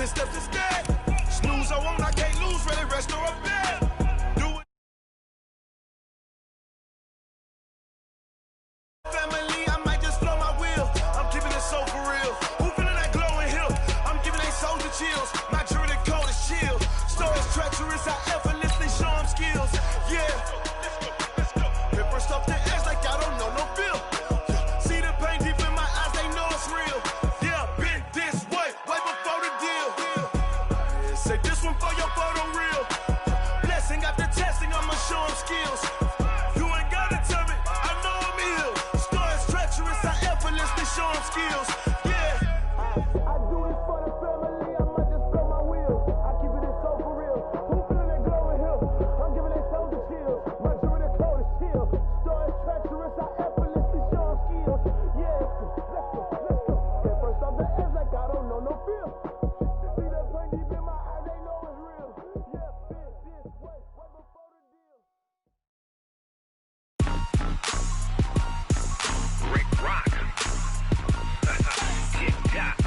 steps instead. Snooze, I won't, I can't lose, really rest or I'm dead. Do it. Family, I might just flow my wheel. I'm keeping it so for real. Who feeling that glowing hill? I'm giving they soldier chills. My journey cold is chill. Stories treacherous, I effortlessly show them skills. Yeah. Hit first off the edge like I don't know no feel. See the pain deep in my eyes, they know it's real. Yeah, been this way before the deal. Say this one for your photo reel. Blessing after testing, I'ma show them skills. You ain't gotta tell me, I know I'm ill. Stories treacherous, I effortlessly show them skills. Yeah. I do this for the family, I might just blow my wheel. I keep it so for real. Who feeling that glowing hill? I'm giving they soldier chills. My journey cold is chill. Stories treacherous, I effortlessly show them skills. Yeah. Let's go. Get first off the edge like I don't know no feel. See that pain deep in my eyes, they know it's real. Yeah, been this way before the deal. Rick Rock, TikTok,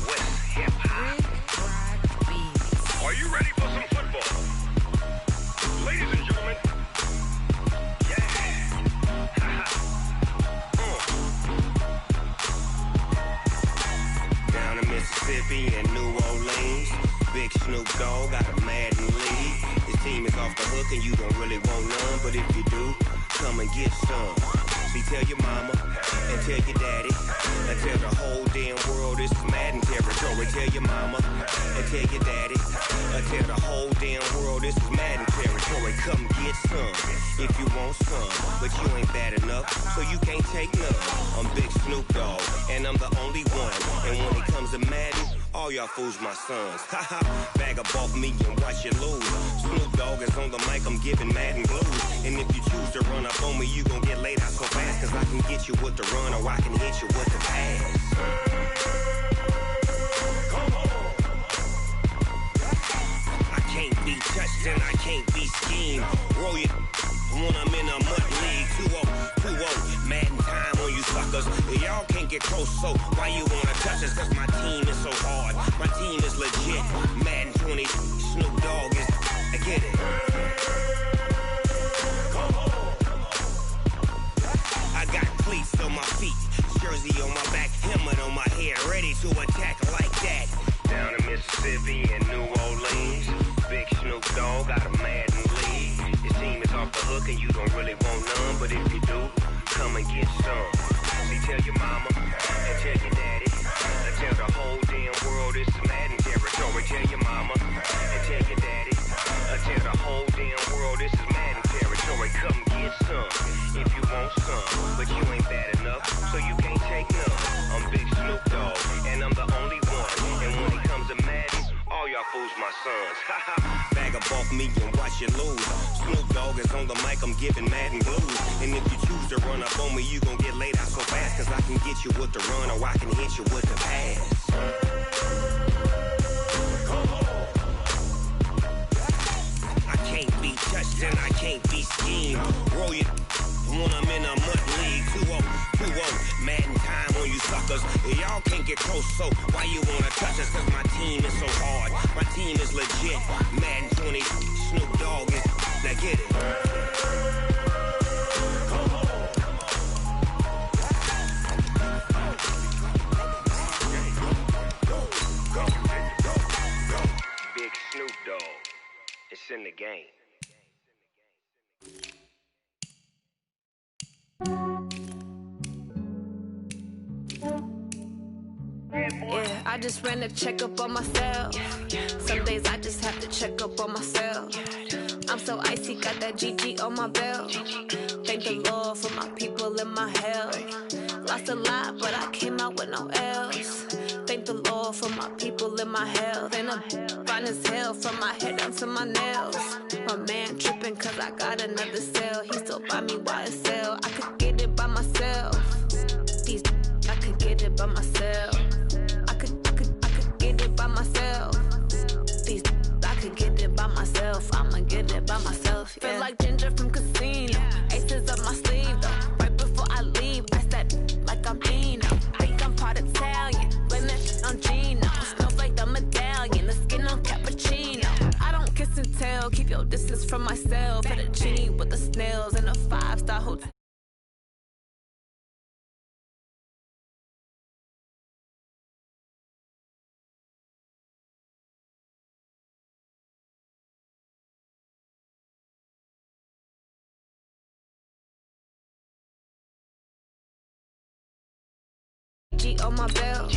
West Hip Hop. Are you ready for some football? Ladies and gentlemen, yeah. Down in Mississippi and New Orleans, Big Snoop Dogg got a Madden league. His team is off the hook and you don't really want none, but if you do, come and get some. See, tell your mama and tell your daddy and tell the whole damn world this is Madden territory. Tell your mama and tell your daddy and tell the whole damn world this is Madden territory. Come get some if you want some, but you ain't bad enough, so you can't take none. I'm Big Snoop Dogg and I'm the only one. And when it comes to Madden, all y'all fools my sons. Haha, bag up off me and watch you lose. Snoop Dogg is on the mic, I'm giving Madden blues. And if you choose to run up on me, you gon' get laid out so fast. Cause I can get you with the run or I can hit you with the pass. Come on. I can't be touched and I can't be schemed. Roll you when I'm in a mud league. 2-0, Madden time on you suckers. Y'all can't get close, so why you wanna touch us? Cause my team is so hard. My team is legit. Madden 20, Snoop Dogg is, I get it. Come on. I got cleats on my feet, jersey on my back, helmet on my head, ready to attack like that. Down in Mississippi and New Orleans, Big Snoop Dogg got a Madden league. His team is off the hook and you don't really want none, but if you do, come and get some. See, tell your mama and tell your daddy and tell the whole damn world this is Madden territory. Tell your mama and tell your daddy and tell the whole damn world this is Madden territory. Come get some if you want some, but you ain't bad enough, so you can't take none. I'm Big Snoop Dogg and I'm the only one. And when it comes to Madden, all y'all fools my sons. Bag up off me and watch you lose. Snoop Dogg is on the mic, I'm giving Madden blues. And if you choose to run up on me, you gon' get laid out so fast. Cause I can get you with the run or I can hit you with the pass. Come on. I can't be touched and I can't be schemed. Roll you when I'm in a mud league. 2-0, Madden time on you suckers. Y'all can't get close, so why you wanna touch us? Cause my team is so hard. My team is legit. Madden 20, Snoop Dogg is, now get it. Come on. Go. Big Snoop Dogg. It's in the game. Yeah, I just ran a checkup on myself. Some days I just have to check up on myself. I'm so icy, got that GG on my belt. Thank the Lord for my people and my health. Lost a lot, but I came out with no L's. Thank the Lord for my people and my health. And I'm fine as hell from my head down to my nails. My man tripping cause I got another cell. He still buy me YSL. I could get it by myself. These I could get it by myself. I could get it by myself. These I could get it by myself. I'ma get it by myself. Yeah. Feel like Ginger from Casino. Aces up my sleeve though. Right before I leave, I said like I'm Dino. Think I'm part Italian. Blame that on Gino. Smells like Yo, this is from myself. At a genie with the snails and a 5-star hotel. G on my belt.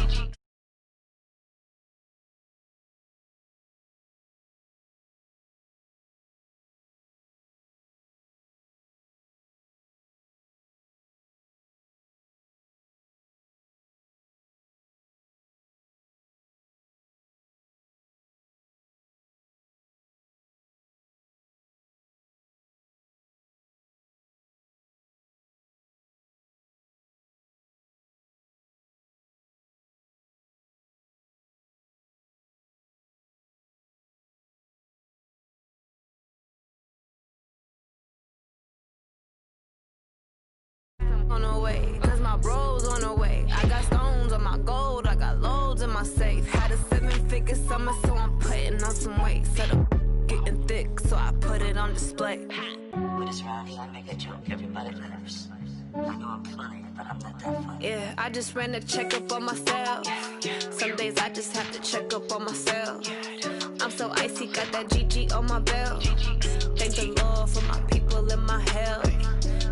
On the way, cause my bro's on the way. I got stones on my gold, I got loads in my safe. Had a 7-figure summer, so I'm putting on some weight. Said I'm getting thick, so I put it on display. With this round, I make a joke, everybody laughs. I know I'm funny, but I'm not that funny. Yeah, I just ran a checkup on myself. Some days I just have to check up on myself. I'm so icy, got that GG on my belt. Thank the Lord for my people in my health.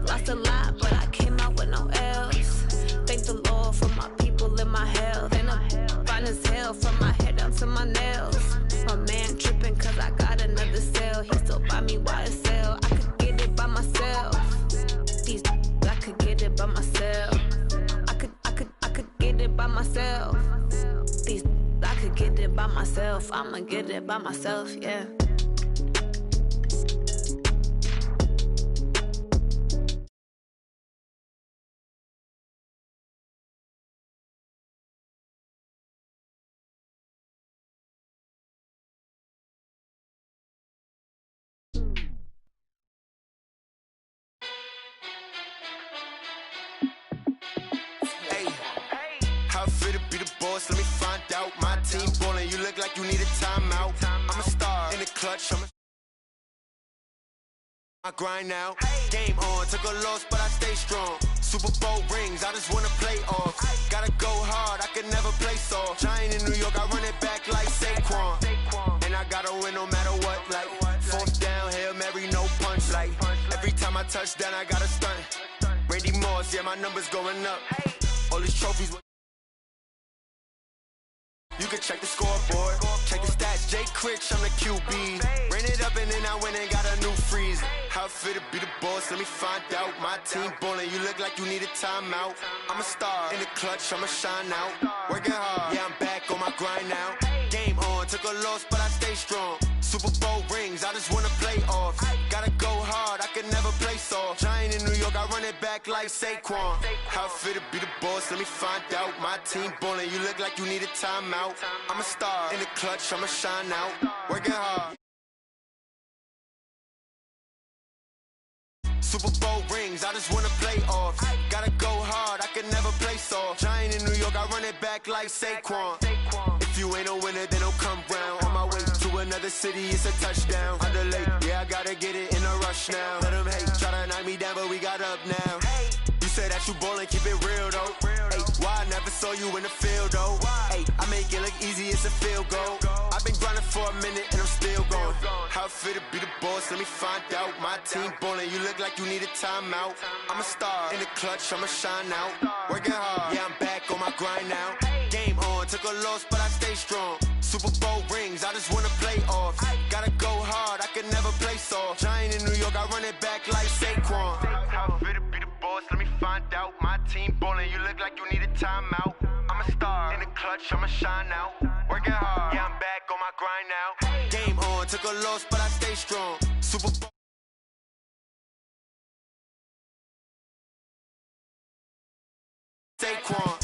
Lost a lot, but I came out with no else. Thank the Lord for my people in my health. And I'm fine as hell from my head down to my nails. My man tripping cause I got another cell. He still buy me YSL. I could get it by myself. These I could get it by myself. I could get it by myself. These I could get it by myself. I'ma get it by myself, yeah. How fit to be the boss? Let me find out. My team ballin', you look like you need a timeout. I'm a star in the clutch. I grind now. Game on, took a loss, but I stay strong. Super Bowl rings, I just wanna play off. Gotta go hard, I can never play soft. Giant in New York, I run it back like Saquon. And I gotta win no matter what. Like fourth down, Hail Mary, no punch. Like every time I touch down, I gotta stunt. Randy Moss, yeah, my numbers going up. All these trophies. You can check the scoreboard, check the stats. Jay Critch, I'm the QB. Ran it up and then I went and got a new freeze. How fit to be the boss? Let me find out. My team ballin', you look like you need a timeout. I'm a star in the clutch, I'ma shine out. Working hard, yeah, I'm back on my grind now. Game on, took a loss, but I stay strong. Super Bowl rings, I just wanna play off. Gotta go hard, I can never play soft. Giant in New York, I run it back like Saquon. How fit to be the boss? Let me find out. My team ballin', you look like you need a timeout. I'm a star in the clutch, I'ma shine out. Working hard. Super Bowl rings, I just wanna play off. Gotta go hard, I can never play soft. Giant in New York, I run it back like Saquon. If you ain't a winner, then don't come round. On my way to another city, it's a touchdown. Underlay, yeah, I gotta get it in a rush now. Let them hate, try to knock me down, but we got up now. You say that you ballin', keep it real though. Ay, why I never saw you in the field though? Ay, I make it look easy, it's a field goal. I've been grinding for a minute and I'm still going. How fit to be the boss? Let me find out. My team ballin', you look like you need a timeout. I'm a star in the clutch, I'ma shine out. Working hard, yeah, I'm back on my grind now. Game on, took a loss, but I stay strong. Super Bowl rings, I just wanna play off. Gotta go hard, I can never play soft. Giant in New York, I run it back like Saquon. How fit to be the boss? Let me find out. My team ballin', you look like you need a timeout. I'm a star in the clutch, I'ma shine out. Working hard, yeah, I'm back on my grind now. Game on, took a loss, but I stay strong. Super Bowl. Saquon.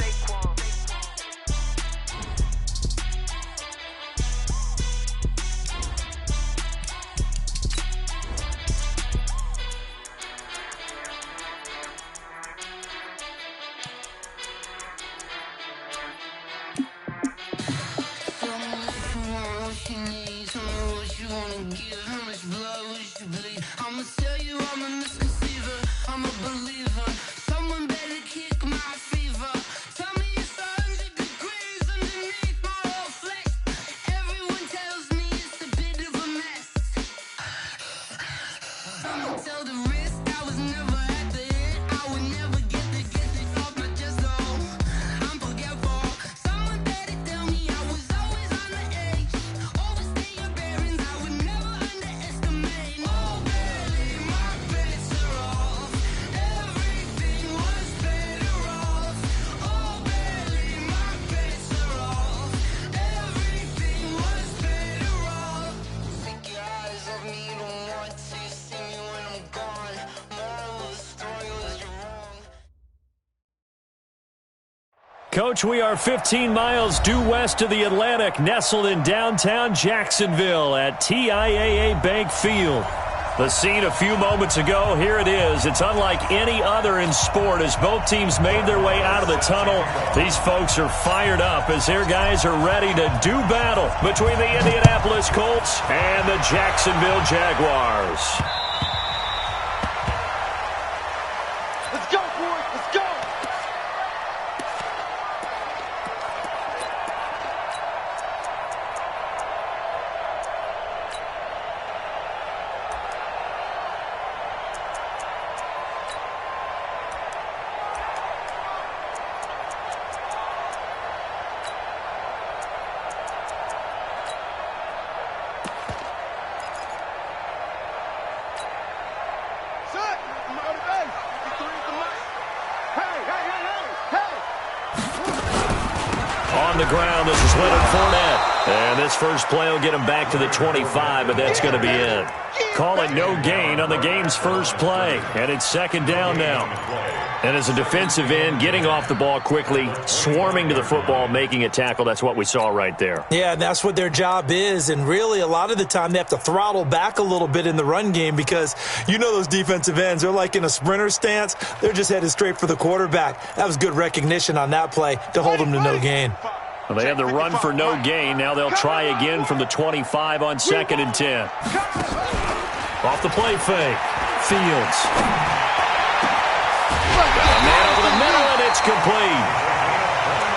What you need, tell me what you wanna give, how much blood Coach, we are 15 miles due west of the Atlantic, nestled in downtown Jacksonville at TIAA Bank Field. The scene a few moments ago, here it is. It's unlike any other in sport as both teams made their way out of the tunnel. These folks are fired up as their guys are ready to do battle between the Indianapolis Colts and the Jacksonville Jaguars. Let's go, boys. Let's go. On the ground, this is Leonard Fournette. And this first play will get him back to the 25, but that's going to be it. Call it no gain on the game's first play. And it's second down now. And as a defensive end, getting off the ball quickly, swarming to the football, making a tackle, that's what we saw right there. Yeah, and that's what their job is. And really, a lot of the time, they have to throttle back a little bit in the run game because you know those defensive ends, they're like in a sprinter stance. They're just headed straight for the quarterback. That was good recognition on that play to hold them to no gain. Well, they have the run for no gain. Now they'll try again from the 25 on 2nd and 10. Off the play fake. Fields. Got a man over the middle, and it's complete.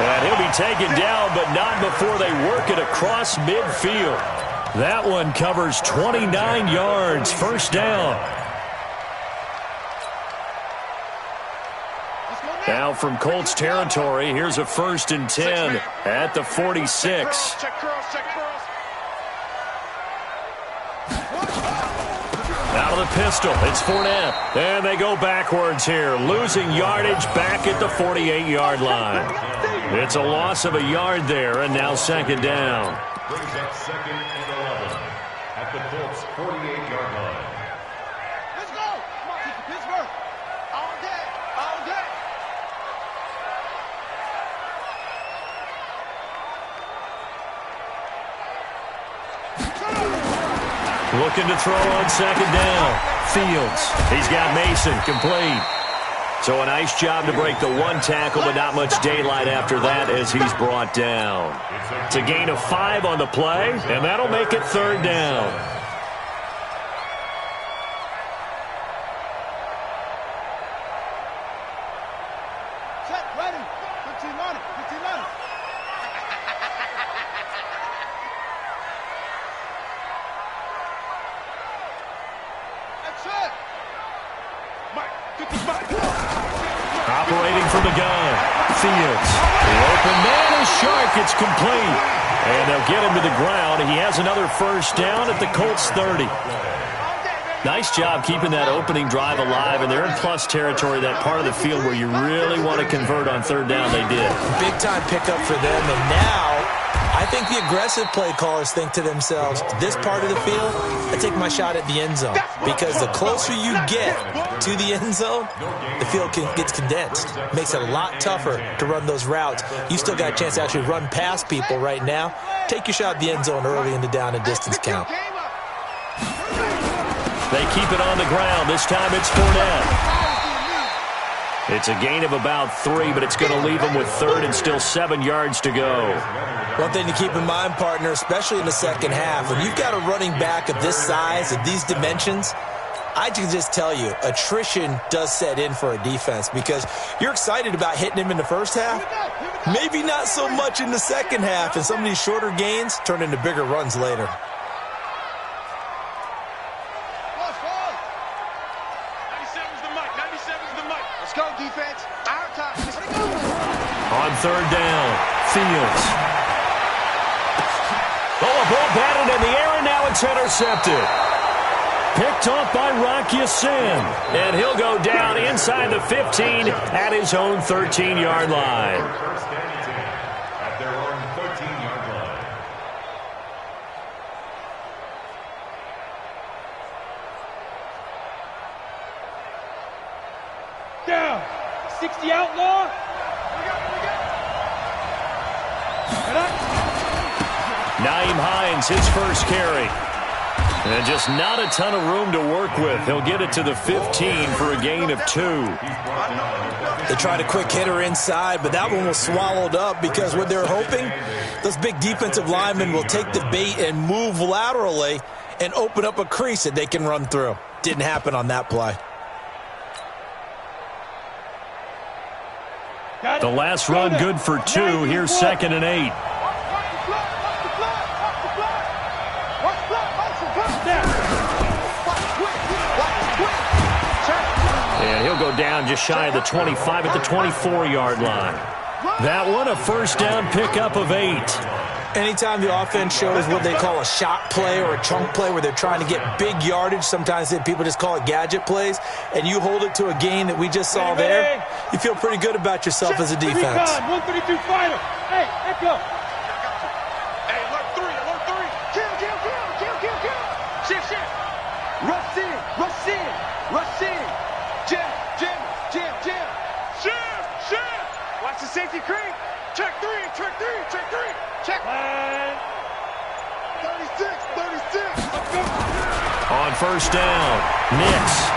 And he'll be taken down, but not before they work it across midfield. That one covers 29 yards. First down. Now from Colts territory, here's a 1st and 10 at the 46. Out of the pistol, it's Fournette. And they go backwards here, losing yardage back at the 48-yard line. It's a loss of a yard there, and now second down. Brings up 2nd and 11 at the Colts 48-yard line. Let's go. Come on, Pittsburgh. All day. All day. Looking to throw on second down. Fields. He's got Mason complete. So a nice job to break the one tackle, but not much daylight after that as he's brought down. It's a gain of 5 on the play, and that'll make it third down. Set, ready. 15 on it. 15 on it. That's it. Mike, 55. Operating from the gun. Fields. The open man is Shark. It's complete. And they'll get him to the ground. He has another first down at the Colts 30. Nice job keeping that opening drive alive, and they're in plus territory, that part of the field where you really want to convert on third down. They did. Big-time pickup for them, and now I think the aggressive play callers think to themselves, this part of the field, I take my shot at the end zone, because the closer you get to the end zone, the field gets condensed. Makes it a lot tougher to run those routes. You still got a chance to actually run past people right now. Take your shot at the end zone early in the down and distance count. They keep it on the ground. This time it's Fournette. It's a gain of about 3, but it's going to leave them with third and still 7 yards to go. One thing to keep in mind, partner, especially in the second half, when you've got a running back of this size, of these dimensions, I can just tell you, attrition does set in for a defense because you're excited about hitting him in the first half. Maybe not so much in the second half, and some of these shorter gains turn into bigger runs later. On third down, Fields. Oh, a ball batted in the air, and now it's intercepted. Picked off by Rocky Sin. And he'll go down inside the 15 at his own 13-yard line. First and 10 at their own 13-yard line. Down. 60 outlaw. Nyheim Hines, his first carry. And just not a ton of room to work with. He'll get it to the 15 for a gain of 2. They tried a quick hitter inside, but that one was swallowed up because what they're hoping, those big defensive linemen will take the bait and move laterally and open up a crease that they can run through. Didn't happen on that play. The last run good for 2. Here's 2nd and 8. And he'll go down just shy of the 25 at the 24-yard line. That one, a first down pickup of 8. Anytime the offense shows what they call a shot play or a chunk play where they're trying to get big yardage, sometimes people just call it gadget plays, and you hold it to a gain that we just saw there, you feel pretty good about yourself as a defense. 132 fighter. Hey, let's go. Hey, alert 3. Kill. Shift. Rush in. Jam. Shift. Watch the safety creep. Check 3. Check. 36. Let's go. On first down, Nix.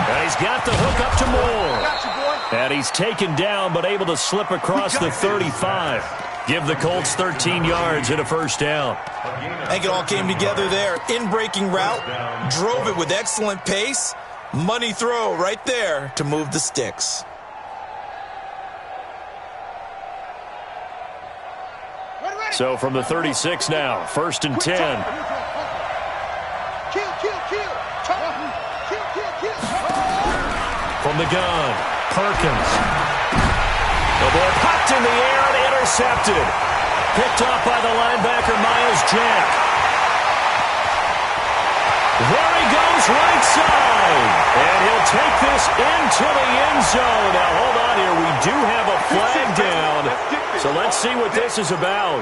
And he's got the hook up to Moore. Got you, boy. And he's taken down but able to slip across the 35. Give the Colts 13 yards and a first down. I think it all came together there. In-breaking route, drove it with excellent pace. Money throw right there to move the sticks. So from the 36 now, 1st and 10. Kill. From the gun, Perkins. The ball popped in the air and intercepted. Picked off by the linebacker, Miles Jack. There he goes, right side. And he'll take this into the end zone. Now, hold on here. We do have a flag down. So let's see what this is about.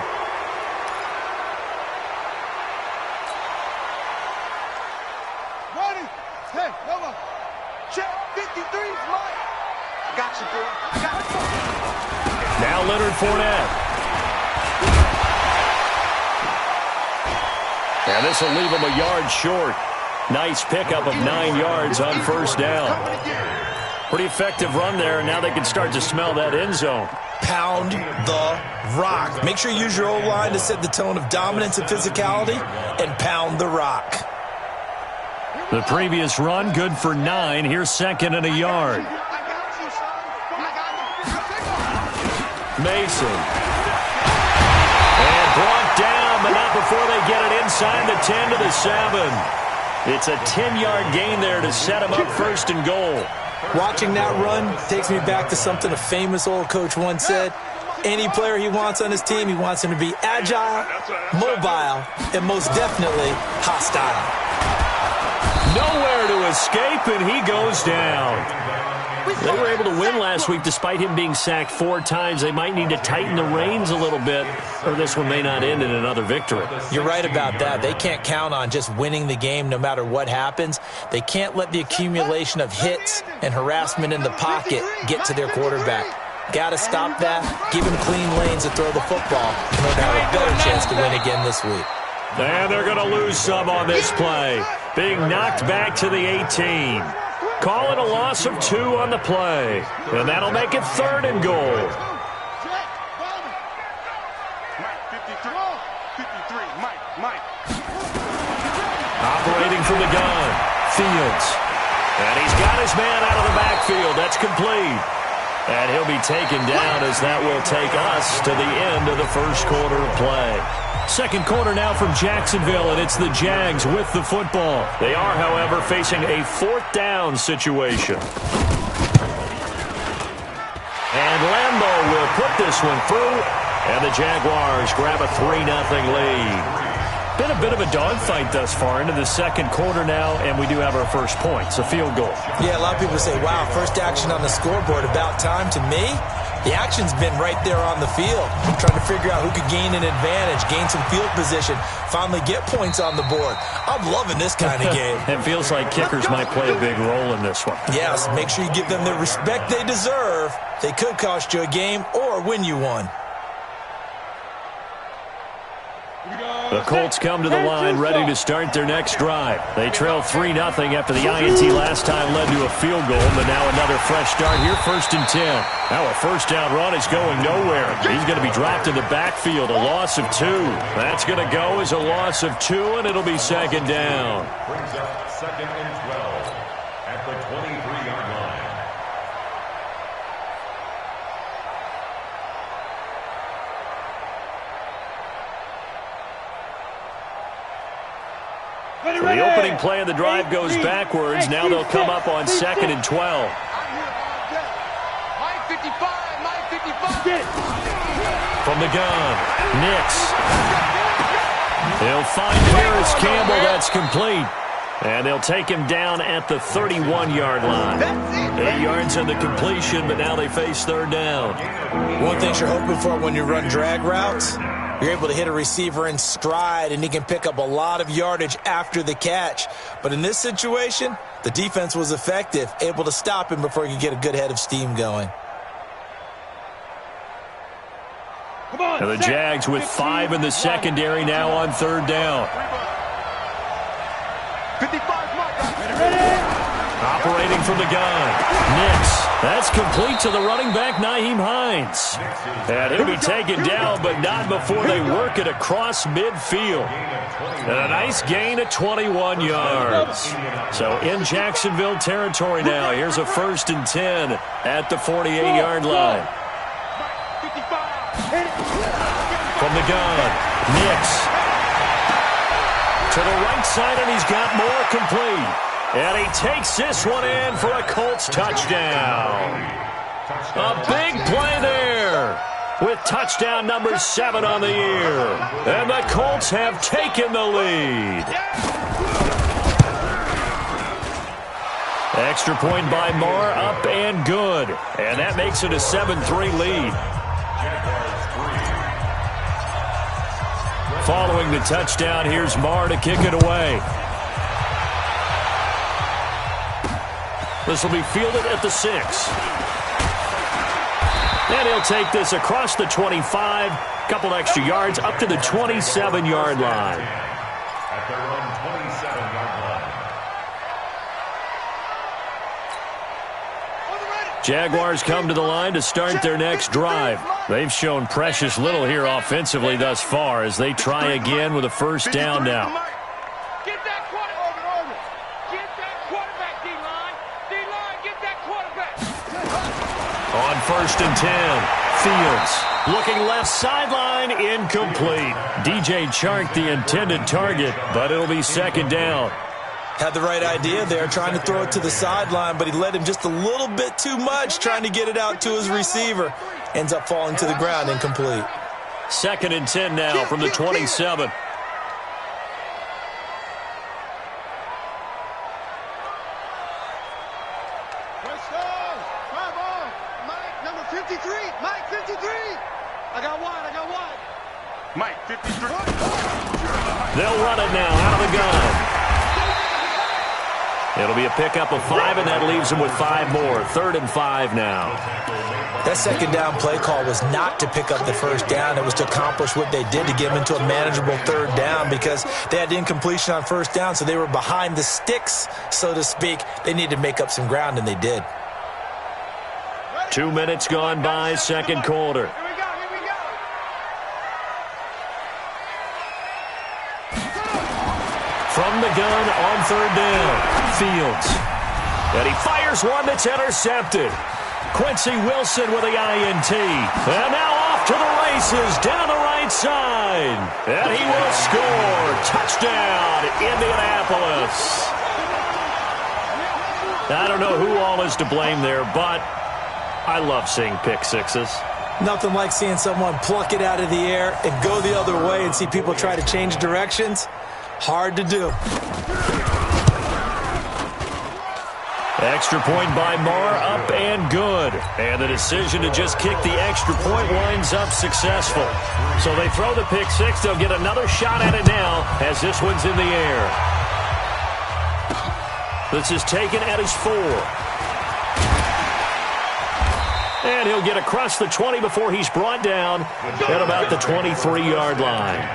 Ready? Hey, come on. Check 53's mine. Got you, boy. Now Leonard Fournette. And this will leave him a yard short. Nice pickup of 9 yards on first down. Pretty effective run there, and now they can start to smell that end zone. Pound the rock. Make sure you use your O-line to set the tone of dominance and physicality, and pound the rock. The previous run, good for 9. Here's 2nd and a yard. Mason. And brought down, but not before they get it inside the 10 to the 7. It's a 10-yard gain there to set him up 1st and goal. Watching that run takes me back to something a famous old coach once said. Any player he wants on his team, he wants him to be agile, mobile, and most definitely hostile. Nowhere to escape, and he goes down. They were able to win last week despite him being sacked 4 times. They might need to tighten the reins a little bit, or this one may not end in another victory. You're right about that. They can't count on just winning the game no matter what happens. They can't let the accumulation of hits and harassment in the pocket get to their quarterback. Got to stop that, give him clean lanes to throw the football in order to have a better chance to win again this week. And they're going to lose some on this play. Being knocked back to the 18. Call it a loss of 2 on the play. And that'll make it 3rd and goal. Operating from the gun, Fields. And he's got his man out of the backfield. That's complete. And he'll be taken down as that will take us to the end of the first quarter of play. Second quarter now from Jacksonville, and it's the Jags with the football. They are, however, facing a 4th down situation. And Lambo will put this one through, and the Jaguars grab a 3-0 lead. Been a bit of a dogfight thus far into the second quarter now, and we do have our first points, a field goal. Yeah, a lot of people say, wow, first action on the scoreboard, about time. To me, the action's been right there on the field, trying to figure out who could gain an advantage, gain some field position, finally get points on the board. I'm loving this kind of game. It feels like kickers might play a big role in this one. Yes, make sure you give them the respect they deserve. They could cost you a game or win you one. The Colts come to the line ready to start their next drive. They trail 3-0 after the INT last time led to a field goal, but now another fresh start here, 1st and 10. Now a first down run is going nowhere. He's going to be dropped in the backfield, a loss of 2. That's going to go as a loss of 2, and it'll be 2nd down. Brings up 2nd and 12 at the 23-yard line. So the opening play of the drive goes backwards. Now they'll come up on 2nd and 12. From the gun, Nix. They'll find Paris Campbell. That's complete. And they'll take him down at the 31-yard line. 8 yards on the completion, but now they face 3rd down. One thing you're hoping for when you run drag routes, you're able to hit a receiver in stride, and he can pick up a lot of yardage after the catch. But in this situation, the defense was effective, able to stop him before he could get a good head of steam going. And the Jags with 5 in the secondary now on 3rd down. 55 Operating from the gun. Nix. That's complete to the running back, Nyheim Hines. And he'll be taken down, but not before they work it across midfield. And a nice gain of 21 yards. So in Jacksonville territory now. Here's a 1st and 10 at the 48-yard line. From the gun, Nix. To the right side, and he's got more complete. And he takes this one in for a Colts touchdown. A big play there with touchdown number 7 on the year. And the Colts have taken the lead. Extra point by Marr, up and good. And that makes it a 7-3 lead. Following the touchdown, here's Marr to kick it away. This will be fielded at the 6. And he'll take this across the 25. Couple extra yards up to the 27-yard line. At their own 27-yard line. Jaguars come to the line to start their next drive. They've shown precious little here offensively thus far as they try again with a first down now. Get that quarterback. Get that quarterback, D-line. D-line, get that quarterback. On 1st and 10, Fields looking left sideline, incomplete. DJ Chark the intended target, but it'll be 2nd down. Had the right idea there, trying to throw it to the sideline, but he led him just a little bit too much, trying to get it out to his receiver. Ends up falling to the ground, incomplete. 2nd and 10 now from the 27. Mike, 53. They'll run it now out of the gun. It'll be a pickup of 5, and that leaves them with 5 more. 3rd and 5 now. That 2nd down play call was not to pick up the first down. It was to accomplish what they did to get them into a manageable 3rd down because they had incompletion on 1st down, so they were behind the sticks, so to speak. They needed to make up some ground, and they did. 2 minutes gone by, 2nd quarter. From the gun on 3rd down, Fields. And he fires one that's intercepted. Quincy Wilson with the INT. And now off to the races down the right side. And he will score. Touchdown, Indianapolis. I don't know who all is to blame there, but I love seeing pick sixes. Nothing like seeing someone pluck it out of the air and go the other way and see people try to change directions. Hard to do. Extra point by Marr, up and good. And the decision to just kick the extra point winds up successful. So they throw the pick six. They'll get another shot at it now as this one's in the air. This is taken at his 4. And he'll get across the 20 before he's brought down at about the 23-yard line.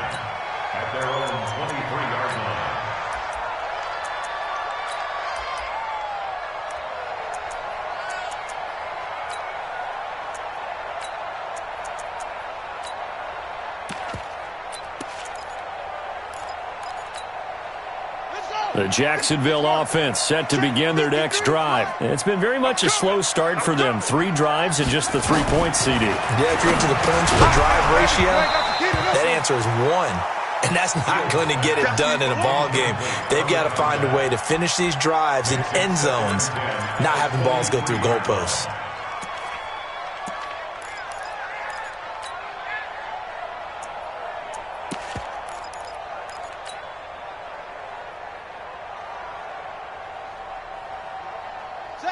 The Jacksonville offense set to begin their next drive. It's been very much a slow start for them. 3 drives and just the 3-point CD. Yeah, if you're into the points per drive ratio, that answer is 1. And that's not going to get it done in a ball game. They've got to find a way to finish these drives in end zones, not having balls go through goalposts.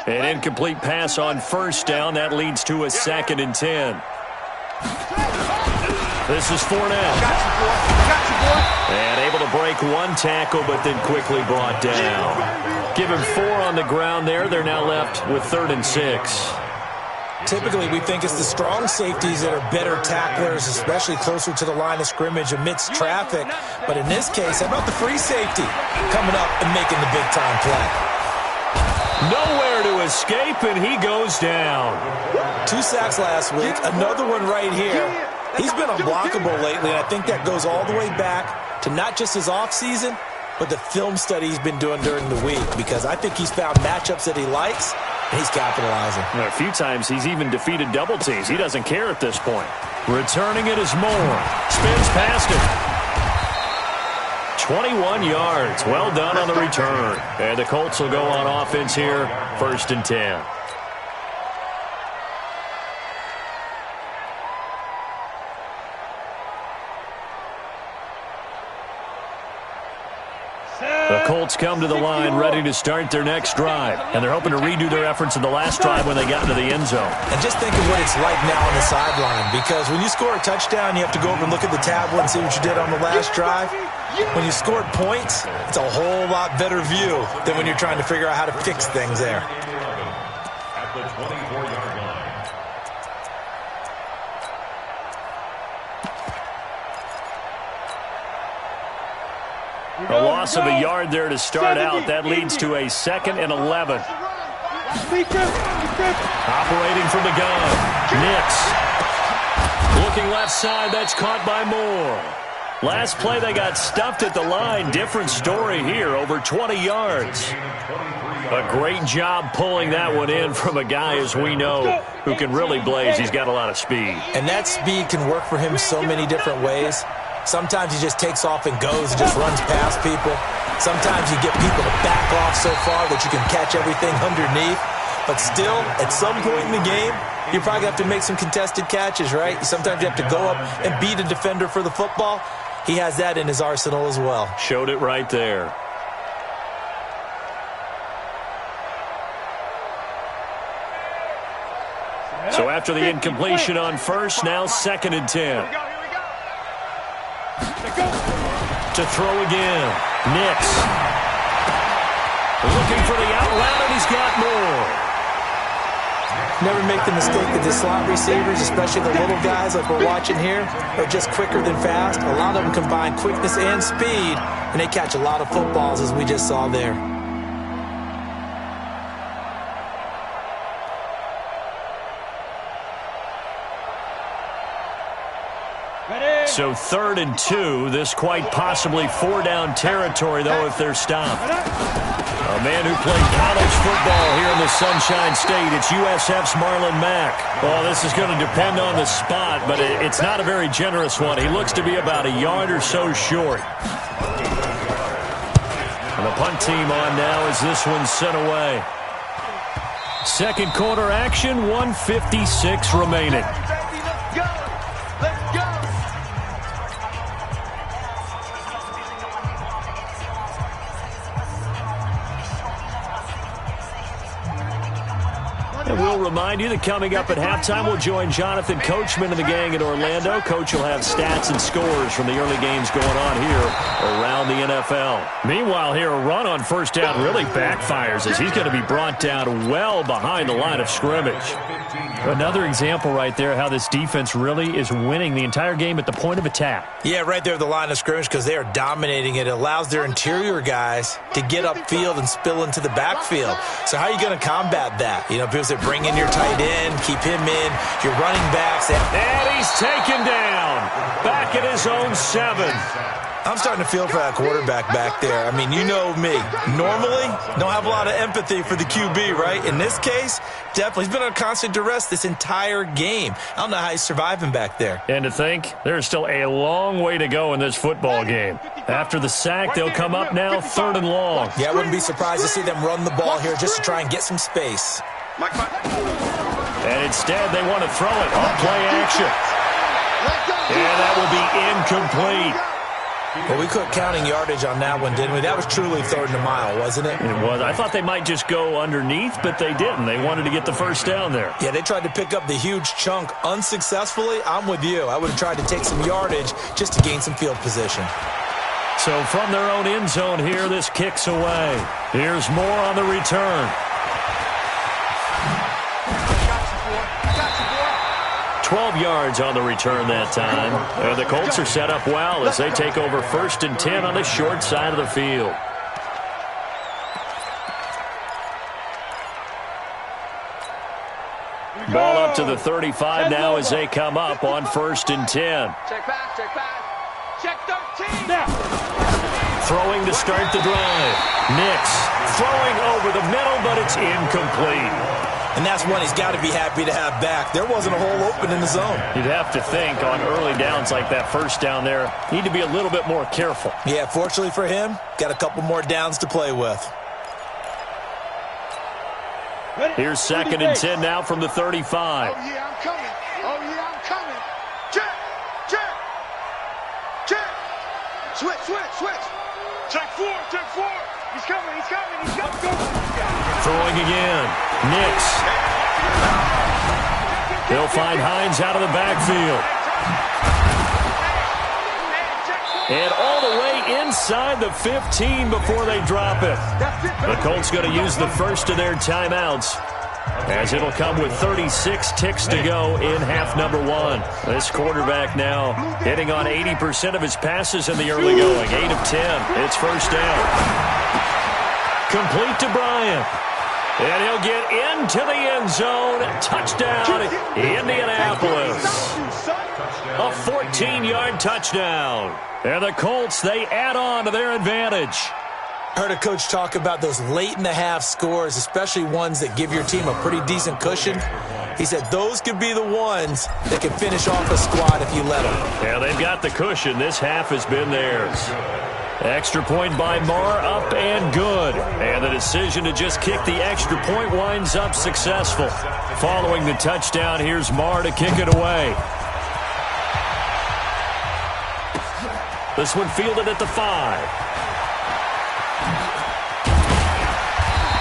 An incomplete pass on first down. That leads to a 2nd and 10. This is Fournette. And able to break 1 tackle, but then quickly brought down. Give him 4 on the ground there. They're now left with 3rd and 6. Typically, we think it's the strong safeties that are better tacklers, especially closer to the line of scrimmage amidst traffic. But in this case, how about the free safety coming up and making the big-time play? Nowhere to escape, and he goes down. 2 sacks last week, another one right here. He's been unblockable lately, and I think that goes all the way back to not just his offseason, but the film study he's been doing during the week, because I think he's found matchups that he likes, and he's capitalizing. A few times he's even defeated double teams. He doesn't care at this point. Returning it is Moore. Spins past it. 21 yards. Well done on the return. And the Colts will go on offense here, 1st and 10. The Colts come to the line ready to start their next drive. And they're hoping to redo their efforts in the last drive when they got into the end zone. And just think of what it's like now on the sideline. Because when you score a touchdown, you have to go over and look at the tablet and see what you did on the last drive. When you scored points, it's a whole lot better view than when you're trying to figure out how to fix things there. At the 24-yard line. A loss of a yard there to start out. That leads to a 2nd and 11. Operating from the gun. Nix. Looking left side. That's caught by Moore. Last play, they got stuffed at the line. Different story here, over 20 yards. A great job pulling that one in from a guy, as we know, who can really blaze. He's got a lot of speed. And that speed can work for him so many different ways. Sometimes he just takes off and goes and just runs past people. Sometimes you get people to back off so far that you can catch everything underneath. But still, at some point in the game, you probably have to make some contested catches, right? Sometimes you have to go up and beat a defender for the football. He has that in his arsenal as well. Showed it right there. So after the incompletion on first, now 2nd and 10. To throw again. Nix. Looking for the out route, and he's got more. Never make the mistake that the slot receivers, especially the little guys like we're watching here, are just quicker than fast. A lot of them combine quickness and speed, and they catch a lot of footballs, as we just saw there. So 3rd and 2. This quite possibly 4-down territory, though, if they're stopped. A man who played college football here in the Sunshine State. It's USF's Marlon Mack. Well, this is going to depend on the spot, but it's not a very generous one. He looks to be about a yard or so short. And the punt team on now as this one's sent away. Second quarter action, 1:56 remaining. And we'll remind you that coming up at halftime, we'll join Jonathan Coachman and the gang in Orlando. Coach will have stats and scores from the early games going on here around the NFL. Meanwhile, here, a run on first down really backfires as he's going to be brought down well behind the line of scrimmage. Another example right there how this defense really is winning the entire game at the point of attack. Yeah, right there at the line of scrimmage because they are dominating it. It allows their interior guys to get upfield and spill into the backfield. So how are you going to combat that? You know, people say bring in your tight end, keep him in, your running backs. And he's taken down back at his own 7. I'm starting to feel for that quarterback back there. I mean, you know me. Normally, don't have a lot of empathy for the QB, right? In this case, definitely. He's been on constant duress this entire game. I don't know how he's surviving back there. And to think, there's still a long way to go in this football game. After the sack, they'll come up now 3rd and long. Yeah, I wouldn't be surprised to see them run the ball here just to try and get some space. And instead, they want to throw it on play action. And that will be incomplete. Well, we quit counting yardage on that one, didn't we? That was truly 3rd and a mile, wasn't it? It was. I thought they might just go underneath, but they didn't. They wanted to get the first down there. Yeah, they tried to pick up the huge chunk unsuccessfully. I'm with you. I would have tried to take some yardage just to gain some field position. So from their own end zone here, this kicks away. Here's more on the return. 12 yards on the return that time. And the Colts are set up well as they take over 1st and 10 on the short side of the field. Ball up to the 35 now as they come up on 1st and 10. Check pass, check pass. Check 13. Throwing to start the drive. Nix throwing over the middle, but it's incomplete. And that's one he's got to be happy to have back. There wasn't a hole open in the zone. You'd have to think on early downs like that first down there, need to be a little bit more careful. Yeah, fortunately for him, got a couple more downs to play with. Here's 2nd and 10 now from the 35. Oh, yeah, I'm coming. Oh, yeah, I'm coming. Check, check, check. Switch, switch, switch. Check 4, check 4. He's coming, he's coming, he's coming. Go. Throwing again. Nix. They'll find Hines out of the backfield. And all the way inside the 15 before they drop it. The Colts going to use the first of their timeouts, as it'll come with 36 ticks to go in half number 1. This quarterback now hitting on 80% of his passes in the early going. 8 of 10. It's first down. Complete to Bryant. And he'll get into the end zone. Touchdown, Indianapolis. A 14-yard touchdown. And the Colts, they add on to their advantage. Heard a coach talk about those late-in-the-half scores, especially ones that give your team a pretty decent cushion. He said those could be the ones that can finish off a squad if you let them. Yeah, they've got the cushion. This half has been theirs. Extra point by Marr, up and good. And the decision to just kick the extra point winds up successful. Following the touchdown, here's Marr to kick it away. This one fielded at the 5.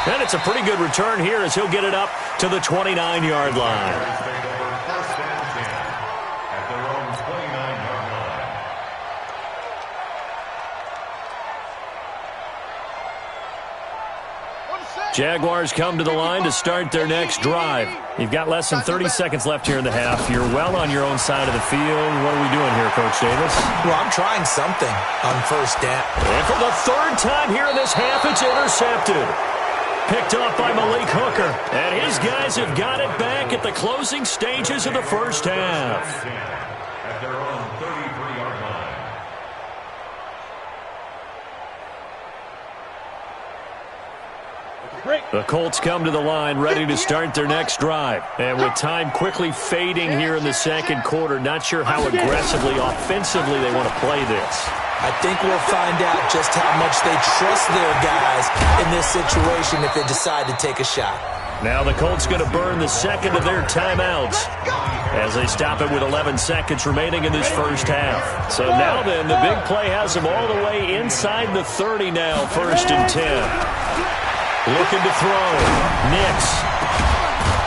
And it's a pretty good return here as he'll get it up to the 29-yard line. Jaguars come to the line to start their next drive. You've got less than 30 seconds left here in the half. You're well on your own side of the field. What are we doing here, Coach Davis? Well, I'm trying something on first down. And for the 3rd time here in this half, it's intercepted. Picked off by Malik Hooker. And his guys have got it back at the closing stages of the first half. At their own 33-yard line. The Colts come to the line ready to start their next drive. And with time quickly fading here in the second quarter, not sure how aggressively, offensively they want to play this. I think we'll find out just how much they trust their guys in this situation if they decide to take a shot. Now the Colts going to burn the second of their timeouts as they stop it with 11 seconds remaining in this first half. So now then, the big play has them all the way inside the 30 now, 1st and 10. Looking to throw. Nix.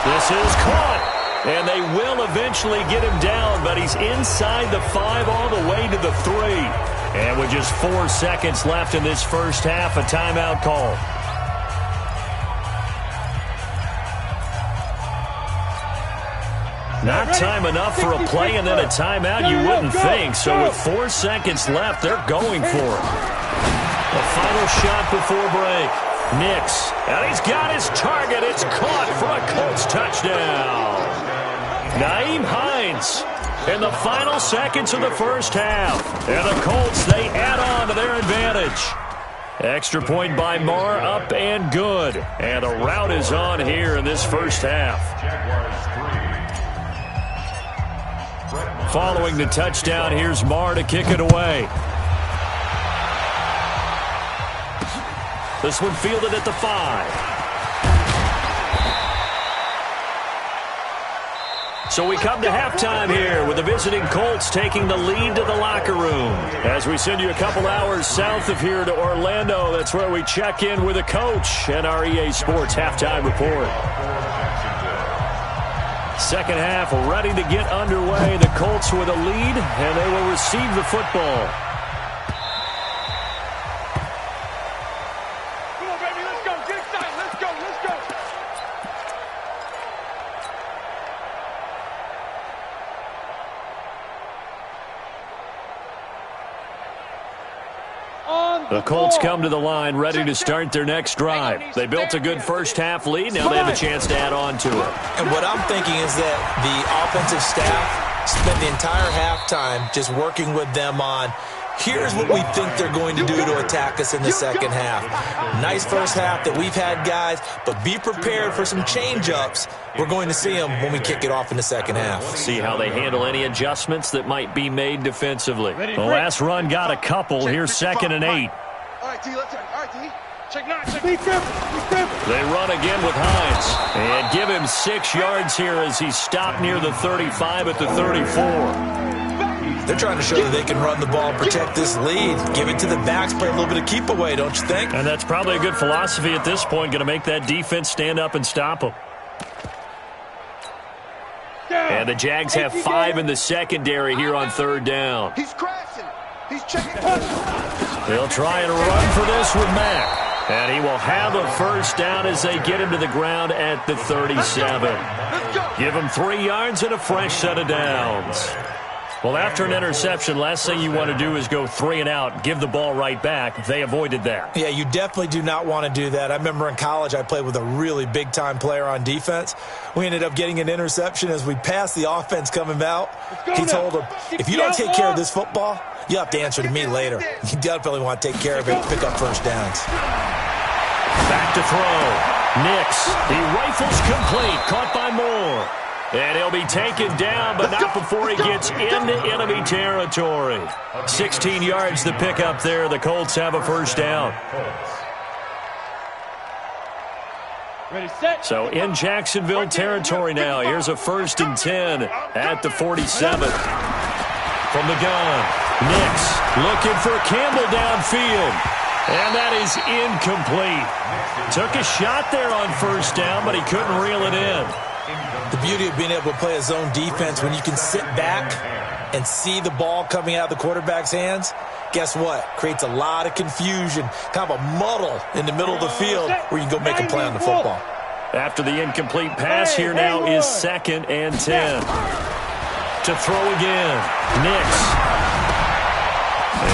This is caught. And they will eventually get him down, but he's inside the 5 all the way to the 3. And with just 4 seconds left in this first half, a timeout call. Not time enough for a play and then a timeout, you wouldn't think. So with 4 seconds left, they're going for it. The final shot before break. Nix, and he's got his target. It's caught for a Colts touchdown. Nyheim Hines in the final seconds of the first half. And the Colts, they add on advantage. Extra point by Marr, up and good. And a rout is on here in this first half. Following the touchdown, here's Marr to kick it away. This one fielded at the 5. So we come to halftime here with the visiting Colts taking the lead to the locker room. As we send you a couple hours south of here to Orlando, that's where we check in with the coach and our EA Sports halftime report. Second half ready to get underway. The Colts with a lead, and they will receive the football. Come on, baby, let's go. Get excited. Let's go. Let's go. The Colts come to the line ready to start their next drive. They built a good first half lead. Now they have a chance to add on to it. And what I'm thinking is that the offensive staff spent the entire halftime just working with them on, here's what we think they're going to do to attack us in the second half. Nice first half that we've had, guys, but be prepared for some change-ups. We're going to see them when we kick it off in the second half. See how they handle any adjustments that might be made defensively. The last run got a couple. Here's 2nd and 8. All right, D, let's go. All right, D. Check 9. Check. Be careful. They run again with Hines. And give him 6 yards here as he stopped near the 35 at the 34. They're trying to show that they can run the ball and protect this lead. Give it to the backs, play a little bit of keep away, don't you think? And that's probably a good philosophy at this point, going to make that defense stand up and stop them. And the Jags have 5 in the secondary here on 3rd down. He's crashing. He's checking. They'll try and run for this with Mack. And he will have a first down as they get him to the ground at the 37. Give him 3 yards and a fresh set of downs. Well, after an interception, last thing you want to do is go 3 and out, give the ball right back. They avoided that. Yeah, you definitely do not want to do that. I remember in college I played with a really big-time player on defense. We ended up getting an interception as we passed the offense coming out. He told him, if you don't take care of this football, you have to answer to me later. You definitely want to take care of it and pick up first downs. Back to throw. Nix, he rifles complete, caught by Moore. And he'll be taken down, but not before he gets into enemy territory. 16 yards to pick up there. The Colts have a first down. So in Jacksonville territory now. Here's a 1st and 10 at the 47. From the gun, Nix looking for Campbell downfield. And that is incomplete. Took a shot there on first down, but he couldn't reel it in. The beauty of being able to play a zone defense when you can sit back and see the ball coming out of the quarterback's hands, guess what? Creates a lot of confusion, kind of a muddle in the middle of the field where you can go make a play on the football. After the incomplete pass, here now is 2nd and 10. To throw again, Nix.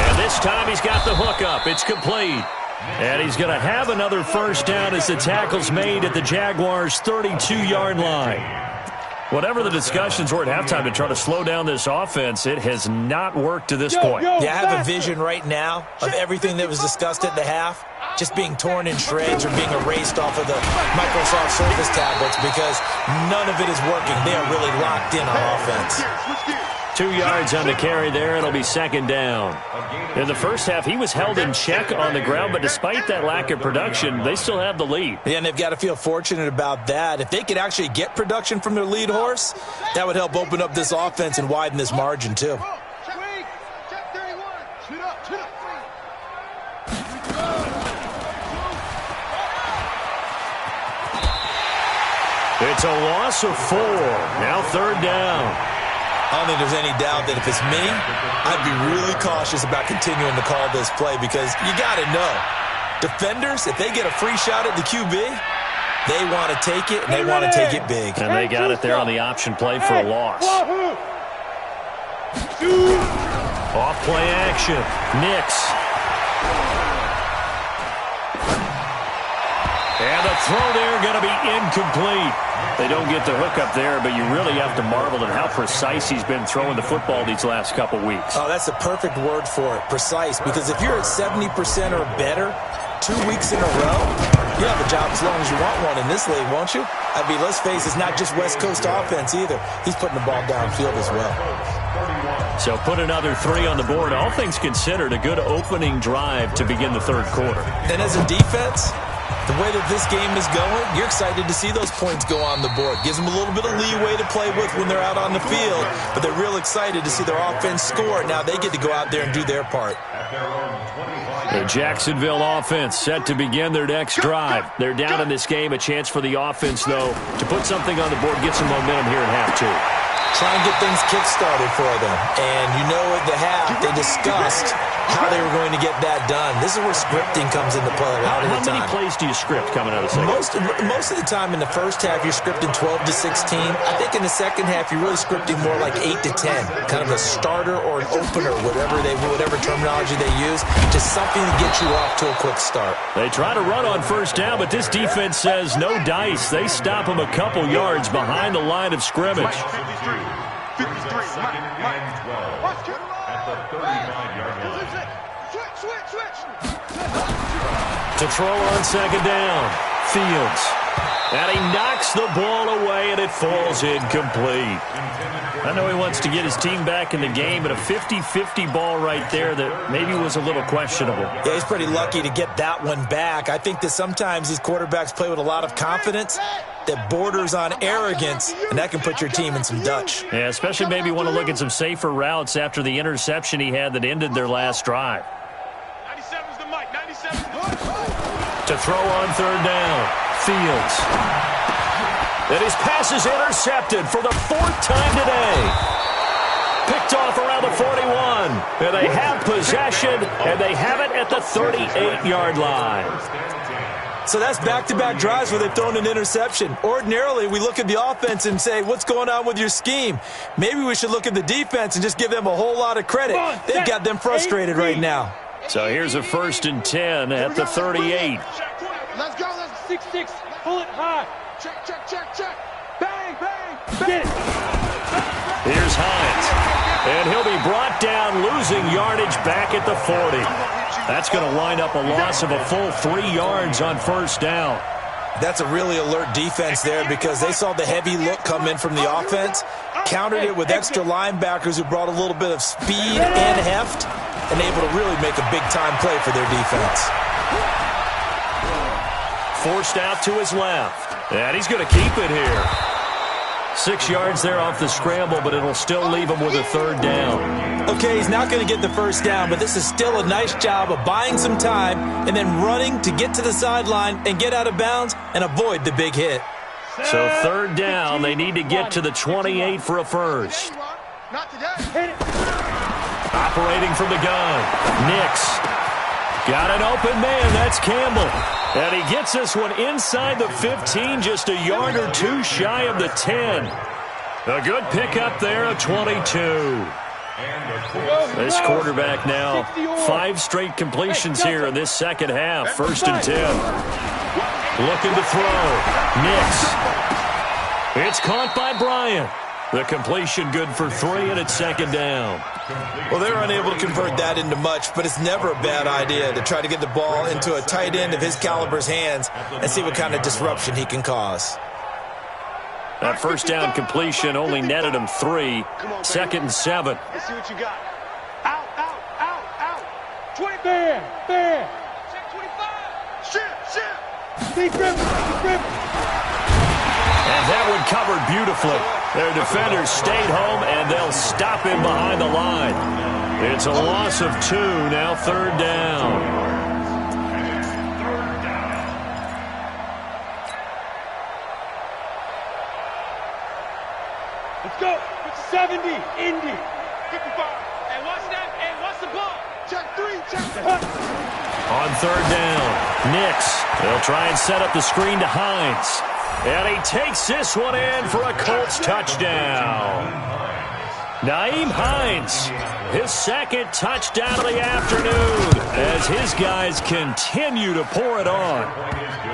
And this time he's got the hook up. It's complete. And he's going to have another first down as the tackle's made at the Jaguars' 32-yard line. Whatever the discussions were at halftime to try to slow down this offense, it has not worked to this point. Yeah, I have a vision right now of everything that was discussed at the half just being torn in shreds or being erased off of the Microsoft Surface tablets because none of it is working. They are really locked in on offense. 2 yards on the carry there. It'll be 2nd down. In the first half, he was held in check on the ground, but despite that lack of production, they still have the lead. Yeah, and they've got to feel fortunate about that. If they could actually get production from their lead horse, that would help open up this offense and widen this margin, too. It's a loss of 4. Now 3rd down. I don't think there's any doubt that if it's me, I'd be really cautious about continuing to call this play because you got to know, defenders, if they get a free shot at the QB, they want to take it, and they want to take it big. And they got it there on the option play for a loss. Off play action. Nix. And a throw there going to be incomplete. They don't get the hook up there, but you really have to marvel at how precise he's been throwing the football these last couple weeks. Oh, that's a perfect word for it, precise, because if you're at 70% or better 2 weeks in a row, you have a job as long as you want one in this league, won't you? I mean, let's face it, it's not just West Coast offense either. He's putting the ball downfield as well. So put another 3 on the board. All things considered, a good opening drive to begin the third quarter. And as a defense, the way that this game is going, you're excited to see those points go on the board. Gives them a little bit of leeway to play with when they're out on the field, but they're real excited to see their offense score. Now they get to go out there and do their part. The Jacksonville offense set to begin their next drive. They're down in this game. A chance for the offense, though, to put something on the board, get some momentum here in half 2. Try and get things kick-started for them. And you know at the half, they discussed how they were going to get that done. This is where scripting comes into play a lot of the time. How many plays do you script coming out of the second? Most of the time in the first half, you're scripting 12 to 16. I think in the second half, you're really scripting more like 8 to 10. Kind of a starter or an opener, whatever terminology they use. Just something to get you off to a quick start. They try to run on first down, but this defense says no dice. They stop them a couple yards behind the line of scrimmage. 53. At the 35-yard line. Switch. To throw on second down, Fields. And he knocks the ball away, and it falls incomplete. I know he wants to get his team back in the game, but a 50-50 ball right there that maybe was a little questionable. Yeah, he's pretty lucky to get that one back. I think that sometimes these quarterbacks play with a lot of confidence that borders on arrogance, and that can put your team in some Dutch. Yeah, especially maybe want to look at some safer routes after the interception he had that ended their last drive. 97's the mic. 97's the mic. To throw on third down, Fields. And his pass is intercepted for the 4th time today. Picked off around the 41. And they have possession, and they have it at the 38-yard line. So that's back-to-back drives where they've thrown an interception. Ordinarily, we look at the offense and say, what's going on with your scheme? Maybe we should look at the defense and just give them a whole lot of credit. They've got them frustrated right now. So here's a 1st and 10 at the 38. Let's go. 6-6. Pull it high. Check. Bang. Get it. Here's Hines. And he'll be brought down, losing yardage back at the 40. That's going to wind up a loss of a full 3 yards on first down. That's a really alert defense there because they saw the heavy look come in from the offense, countered it with extra linebackers who brought a little bit of speed and heft, and able to really make a big-time play for their defense. Forced out to his left. And he's going to keep it here. 6 yards there off the scramble, but it'll still leave him with a 3rd down. Okay, he's not going to get the first down, but this is still a nice job of buying some time and then running to get to the sideline and get out of bounds and avoid the big hit. So 3rd down, they need to get to the 28 for a first. Not today. Operating from the gun, Nix. Got an open man, that's Campbell. And he gets this one inside the 15, just a yard or 2 shy of the 10. A good pickup there, a 22. This quarterback now, 5 straight completions here in this second half. 1st and 10. Looking to throw. Nix. It's caught by Bryant. The completion good for 3, and it's 2nd down. Well, they're unable to convert that into much, but it's never a bad idea to try to get the ball into a tight end of his caliber's hands and see what kind of disruption he can cause. That first down completion only netted him 3. 2nd and 7. Let's see what you got. Out. 20. Bear. Check 25. Shit. Deep grip. And that one covered beautifully. Their defenders stayed home, and they'll stop him behind the line. It's a loss of 2, now 3rd down. Let's go. 70. Indy. 55. Hey, watch that. Hey, watch the ball. Check 3. On 3rd down, Nix. They'll try and set up the screen to Hines. And he takes this one in for a Colts touchdown. Nyheim Hines, his second touchdown of the afternoon as his guys continue to pour it on.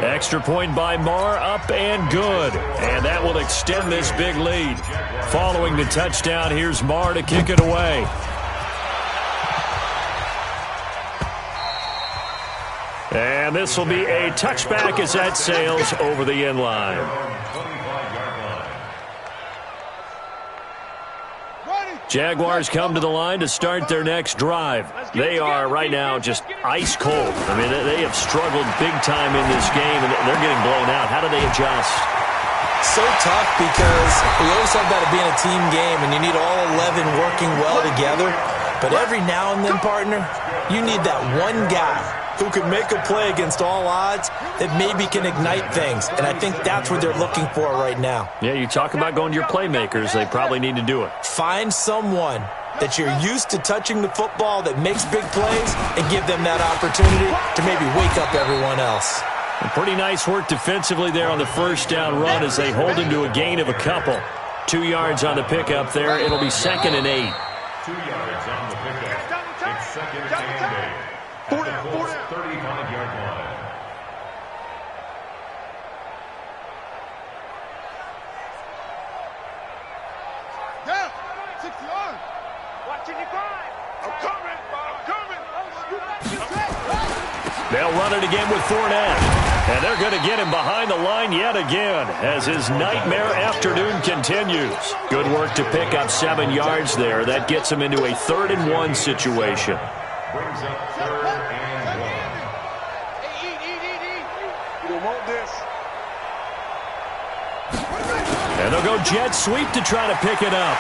Extra point by Marr, up and good. And that will extend this big lead. Following the touchdown, here's Marr to kick it away. And this will be a touchback as that sails over the end line. Jaguars come to the line to start their next drive. They are right now just ice cold. I mean, they have struggled big time in this game, and they're getting blown out. How do they adjust? So tough because we always talk about it being a team game, and you need all 11 working well together. But every now and then, partner, you need that one guy who can make a play against all odds that maybe can ignite things. And I think that's what they're looking for right now. Yeah, you talk about going to your playmakers. They probably need to do it. Find someone that you're used to touching the football that makes big plays and give them that opportunity to maybe wake up everyone else. Pretty nice work defensively there on the first down run as they hold him to a gain of a couple. 2 yards on the pickup there. It'll be 2nd and 8. 2 yards on the pickup. It's 2nd and 8. 35-yard line. Yeah, 60 yards. Watching you grind. I'm coming. They'll run it again with Fournette. And they're going to get him behind the line yet again as his nightmare afternoon continues. Good work to pick up 7 yards there. That gets him into a 3rd and 1 situation. Brings up 3rd and 1. You don't want this. And they'll go jet sweep to try to pick it up.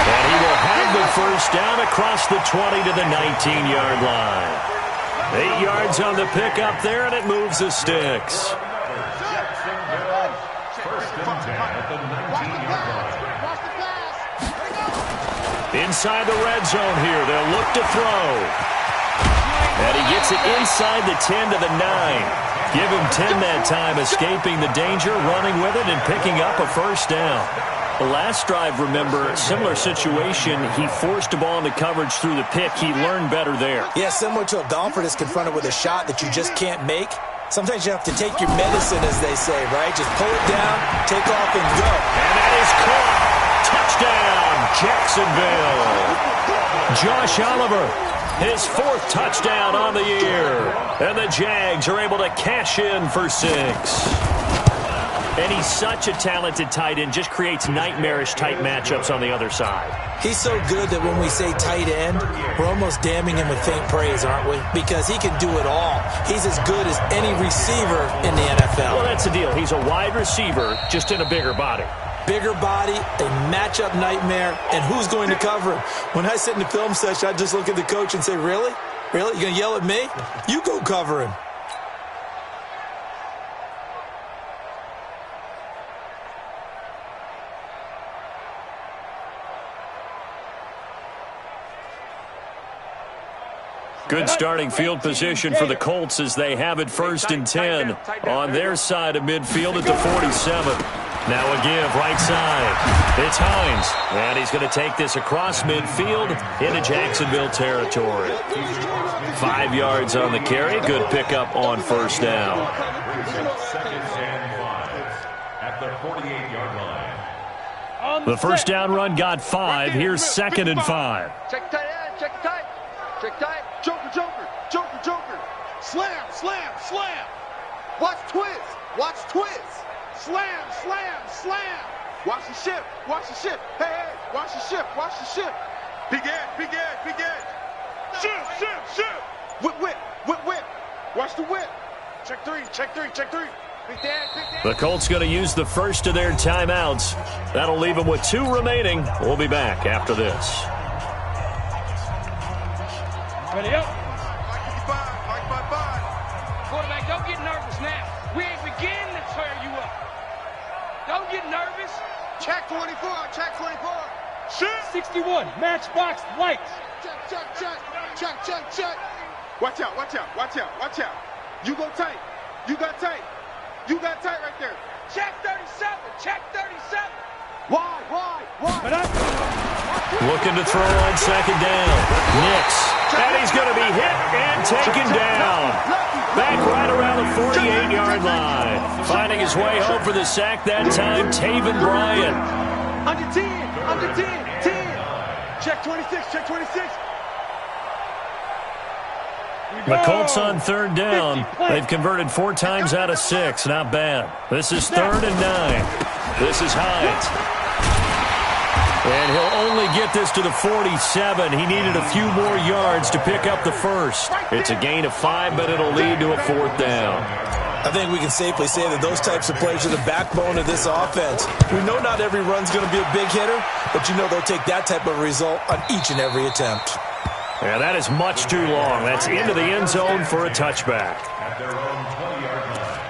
And he will have the first down across the 20 to the 19-yard line. 8 yards on the pickup there, and it moves the sticks. Jacksonville, 1st and 10 at the 19-yard line. Inside the red zone here, they'll look to throw. And he gets it inside the 10 to the 9. Give him 10 that time, escaping the danger, running with it, and picking up a first down. The last drive, remember, similar situation. He forced a ball into coverage through the pick. He learned better there. Yeah, similar to a golfer that's confronted with a shot that you just can't make. Sometimes you have to take your medicine, as they say, right? Just pull it down, take off, and go. And that is caught. Touchdown, Jacksonville. Josh Oliver, his 4th touchdown on the year. And the Jags are able to cash in for 6. And he's such a talented tight end, just creates nightmarish-type matchups on the other side. He's so good that when we say tight end, we're almost damning him with faint praise, aren't we? Because he can do it all. He's as good as any receiver in the NFL. Well, that's the deal. He's a wide receiver, just in a bigger body. Bigger body, a matchup nightmare, and who's going to cover him? When I sit in the film session, I just look at the coach and say, really? Really? You going to yell at me? You go cover him. Good starting field position for the Colts as they have it 1st and 10 on their side of midfield at the 47. Now a give right side. It's Hines. And he's going to take this across midfield into Jacksonville territory. 5 yards on the carry. Good pickup on first down. 2nd and 5 at the 48-yard line. The first down run got 5. Here's 2nd and 5. Check tight end, check tight. Check tight. Joker, joker, joker, joker. Slam, slam, slam. Watch twist. Watch twist. Slam, slam, slam. Watch the ship. Watch the ship. Hey, hey. Watch the ship. Watch the ship. Big Ed, big Ed, big Ed. Ship, ship, ship. Whip, whip, whip, whip. Watch the whip. Check 3, check 3, check 3. Big Dad, big Dad. The Colts going to use the first of their timeouts. That'll leave them with 2 remaining. We'll be back after this. Ready up. Mike 5. Quarterback, don't get nervous now. We ain't beginning to tear you up. Don't get nervous. Check 24, check 24. Shit. 61, matchbox lights. Check, check, check. Check, check, check. Watch out, watch out, watch out, watch out. You go tight. You got tight. You got tight right there. Check 37, check 37. Looking to throw on second down. Nix. And he's going to be hit and taken down. Back right around the 48-yard line. Finding his way home for the sack that time, Taven Bryan. Under 10, 10. Check 26, check 26. The Colts on third down. They've converted 4 times out of 6. Not bad. This is 3rd and 9. This is Hines. And he'll only get this to the 47. He needed a few more yards to pick up the first. It's a gain of 5, but it'll lead to a 4th down. I think we can safely say that those types of plays are the backbone of this offense. We know not every run's going to be a big hitter, but you know they'll take that type of result on each and every attempt. Yeah, that is much too long. That's into the end zone for a touchback. At their own 20-yard line.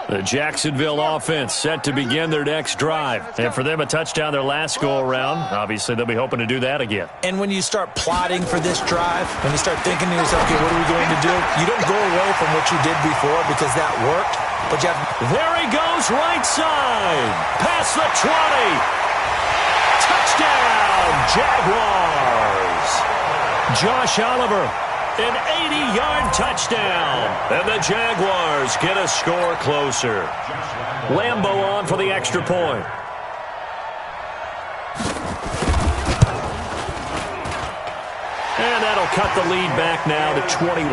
The Jacksonville offense set to begin their next drive. And for them, a touchdown their last go-around. Obviously, they'll be hoping to do that again. And when you start plotting for this drive, when you start thinking to yourself, okay, what are we going to do? You don't go away from what you did before because that worked. But you have... There he goes, right side. Past the 20. Touchdown, Jaguars. Josh Oliver. An 80-yard touchdown. And the Jaguars get a score closer. Lambo on for the extra point. And that'll cut the lead back now to 21.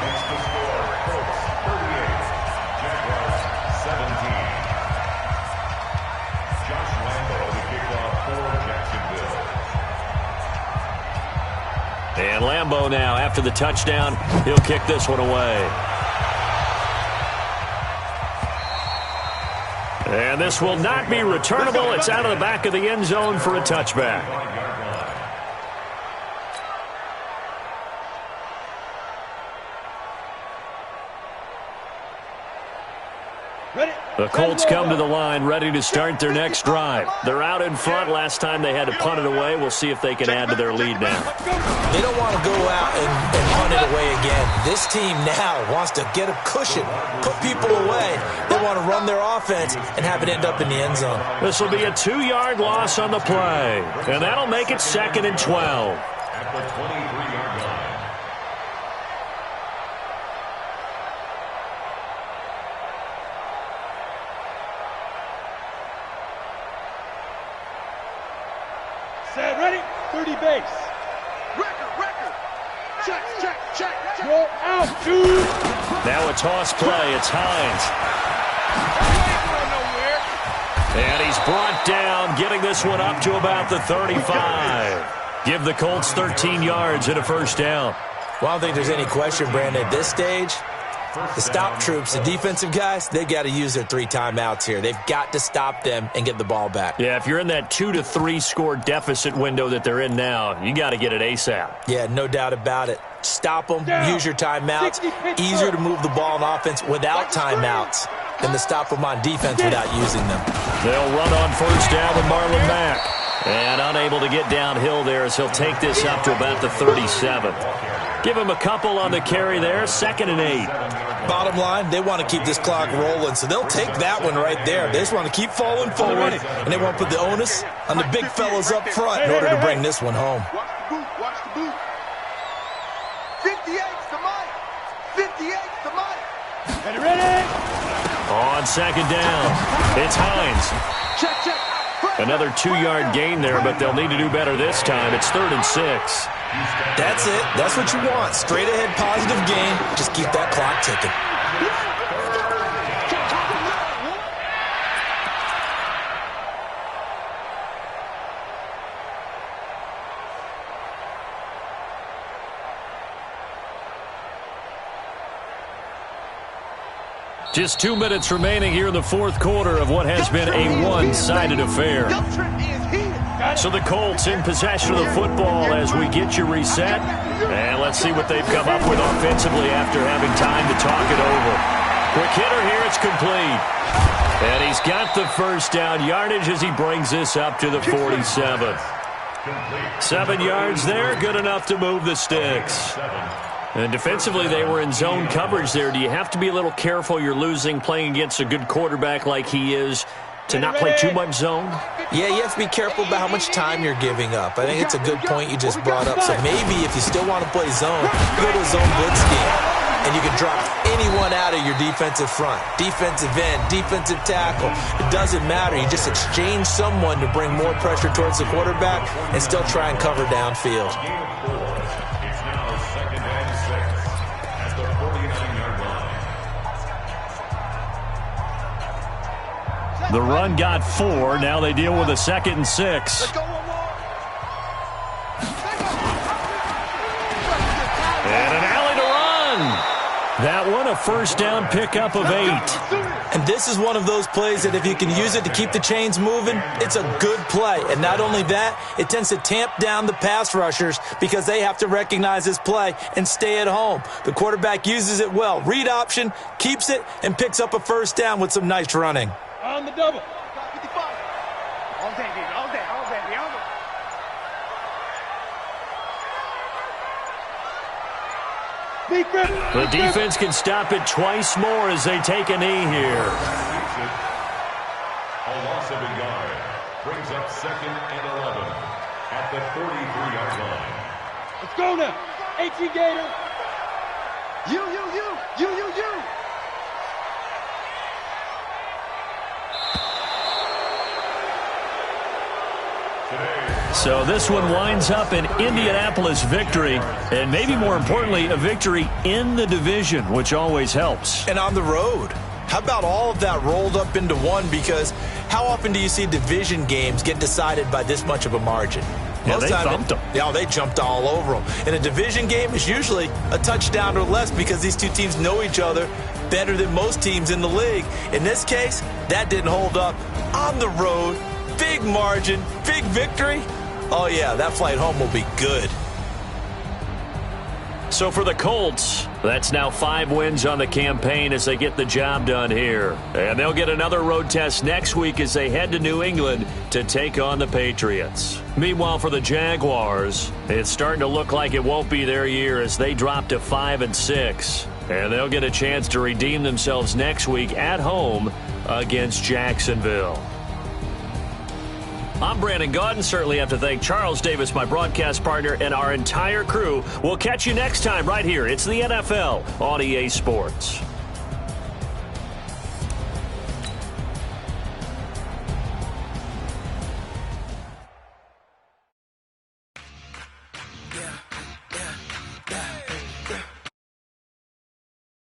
Next to score, Colts 38, Jaguars 17. Josh Lambo, the kickoff for Jacksonville. And Lambo now, after the touchdown, he'll kick this one away. And this will not be returnable. It's out of the back of the end zone for a touchback. The Colts come to the line ready to start their next drive. They're out in front. Last time they had to punt it away. We'll see if they can add to their lead now. They don't want to go out and punt it away again. This team now wants to get a cushion, put people away. They want to run their offense and have it end up in the end zone. This will be a 2-yard loss on the play. And that'll make it 2nd and 12. At the 23-yard line. Set, ready? 30 base. Record. Check. Roll out, dude. Now a toss play. It's Hines. And he's brought down, getting this one up to about the 35. Give the Colts 13 yards and a first down. Well, I don't think there's any question, Brandon. At this stage, the stop troops, the defensive guys, they got to use their 3 timeouts here. They've got to stop them and get the ball back. Yeah, if you're in that 2 to 3 score deficit window that they're in now, you got to get it ASAP. Yeah, no doubt about it. Stop them, use your timeouts. Easier to move the ball on offense without timeouts than to stop them on defense without using them. They'll run on first down with Marlon Mack. And unable to get downhill there as he'll take this up to about the 37. Give him a couple on the carry there, 2nd and 8. Bottom line, they want to keep this clock rolling, so they'll take that one right there. They just want to keep falling forward, and they want to put the onus on the big fellas up front in order to bring this one home. Watch the boot. 58's the mic. 58's the mic. Ready? On 2nd down, it's Hines. Check. Another 2-yard gain there, but they'll need to do better this time. It's 3rd and 6. That's it. That's what you want. Straight ahead positive gain. Just keep that clock ticking. Just 2 minutes remaining here in the 4th quarter of what has been a one-sided affair. So the Colts in possession of the football as we get you reset. And let's see what they've come up with offensively after having time to talk it over. Quick hitter here, it's complete. And he's got the first down yardage as he brings this up to the 47. 7 yards there, good enough to move the sticks. And defensively, they were in zone coverage there. Do you have to be a little careful you're losing playing against a good quarterback like he is to not play too much zone? Yeah, you have to be careful about how much time you're giving up. I think it's a good point you just brought up. So maybe if you still want to play zone, you go to a zone blitz scheme, and you can drop anyone out of your defensive front, defensive end, defensive tackle. It doesn't matter. You just exchange someone to bring more pressure towards the quarterback and still try and cover downfield. It's now 2nd and 6 at the 49-yard line. The run got 4. Now they deal with a 2nd and 6. Let's go, one more. And an alley to run. That one, a first down pickup of 8. And this is one of those plays that if you can use it to keep the chains moving, it's a good play. And not only that, it tends to tamp down the pass rushers because they have to recognize this play and stay at home. The quarterback uses it well. Read option, keeps it, and picks up a first down with some nice running. On the double. 55. All day, baby. All day. All day. All day. The defense can stop it twice more as they take a knee here. A loss of a yard brings up 2nd and 11 at the 43-yard line. Let's go now. H.E. Gator. You. So this one winds up an Indianapolis victory, and maybe more importantly, a victory in the division, which always helps. And on the road. How about all of that rolled up into one? Because how often do you see division games get decided by this much of a margin? Yeah, they thumped them. Yeah, they jumped all over them. In a division game, it's usually a touchdown or less because these two teams know each other better than most teams in the league. In this case, that didn't hold up. On the road, big margin, big victory. Oh, yeah, that flight home will be good. So for the Colts, that's now 5 wins on the campaign as they get the job done here. And they'll get another road test next week as they head to New England to take on the Patriots. Meanwhile, for the Jaguars, it's starting to look like it won't be their year as they drop to 5 and 6. And they'll get a chance to redeem themselves next week at home against Jacksonville. I'm Brandon Gaudin. Certainly have to thank Charles Davis, my broadcast partner, and our entire crew. We'll catch you next time right here. It's the NFL on EA Sports.